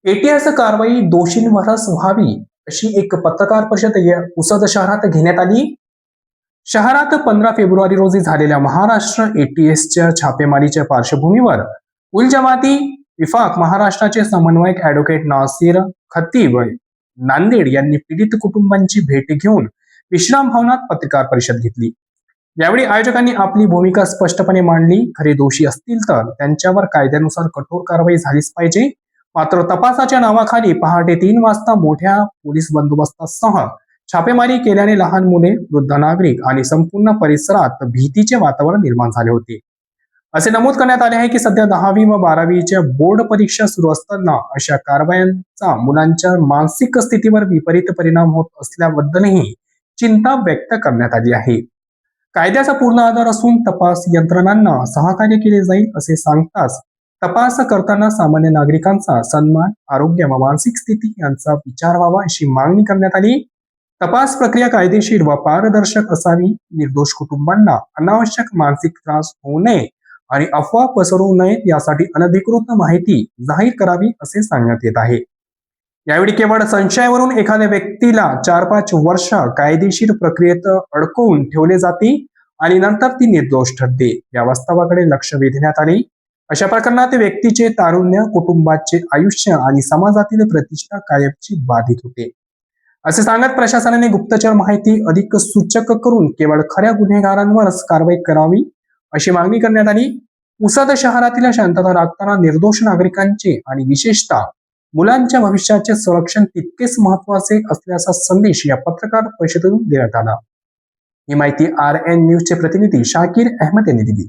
ऐतिहासिक कारवाई दोषींवरच व्हावी अशी एक पत्रकार परिषद पुसद शहरात घेण्यात आली. शहरात 15 फेब्रुवारी रोजी झालेल्या महाराष्ट्र एटीएसच्या छापेमारीच्या पार्श्वभूमीवर उल जमाती विफाक महाराष्ट्राचे समन्वयक ॲडव्होकेट नासिर खतीब नांदेड यांनी पीडित कुटुंबांची भेट घेऊन विश्राम भवनात पत्रकार परिषद घेतली. यावेळी आयोजकांनी आपली भूमिका स्पष्टपणे मांडली. खरे दोषी असतील तर त्यांच्यावर कायद्यानुसार कठोर कारवाई झालीच पाहिजे. मात्र तपासाच्या नावाखाली पहाटे 3 वाजता मोठ्या पोलीस बंदोबस्तासह छापेमारी केल्याने लहान मुले, वृद्ध नागरिक आणि संपूर्ण परिसरात भीतीचे वातावरण निर्माण झाले होते. असे नमूद करण्यात आले आहे की सध्या 10वी व 12वीच्या बोर्ड परीक्षा सुरू असताना अशा कारवायांचा मुलांच्या मानसिक स्थितीवर विपरीत परिणाम होत असल्याबद्दलही चिंता व्यक्त करण्यात आली आहे. कायद्याचा पूर्ण आधार असून तपास यंत्रणांना सहकार्य केले जाईल असे सांगताच तपास करताना सामान्य नागरिकांचा सन्मान, आरोग्य व मानसिक स्थिती यांचा विचार व्हावा अशी मागणी करण्यात आली. तपास प्रक्रिया कायदेशीर व पारदर्शक असावी. निर्दोष कुटुंबांना अनावश्यक मानसिक त्रास होऊ नये आणि अफवा पसरवू नयेत यासाठी अनधिकृत माहिती जाहीर करावी असे सांगण्यात येत आहे. यावेळी केवळ संशयावरून एखाद्या व्यक्तीला 4-5 वर्ष कायदेशीर प्रक्रियेत अडकवून ठेवले जाते आणि नंतर ती निर्दोष ठरते. या वास्तवाकडे लक्ष वेधण्यात आले. अशा प्रकरणात व्यक्तीचे तारुण्य, कुटुंबाचे आयुष्य आणि समाजातील प्रतिष्ठा कायमची बाधित होते. असे सांगत प्रशासनाने गुप्तचर माहिती अधिक सूचक करून केवळ खऱ्या गुन्हेगारांवरच कारवाई करावी अशी मागणी करण्यात आली. पुसद शहरातील शांतता राखताना निर्दोष नागरिकांचे आणि विशेषतः मुलांच्या भविष्याचे संरक्षण तितकेच महत्वाचे असल्याचा संदेश या पत्रकार परिषदेतून देण्यात आला. ही माहिती RN न्यूजचे प्रतिनिधी शाकीर अहमद यांनी दिली.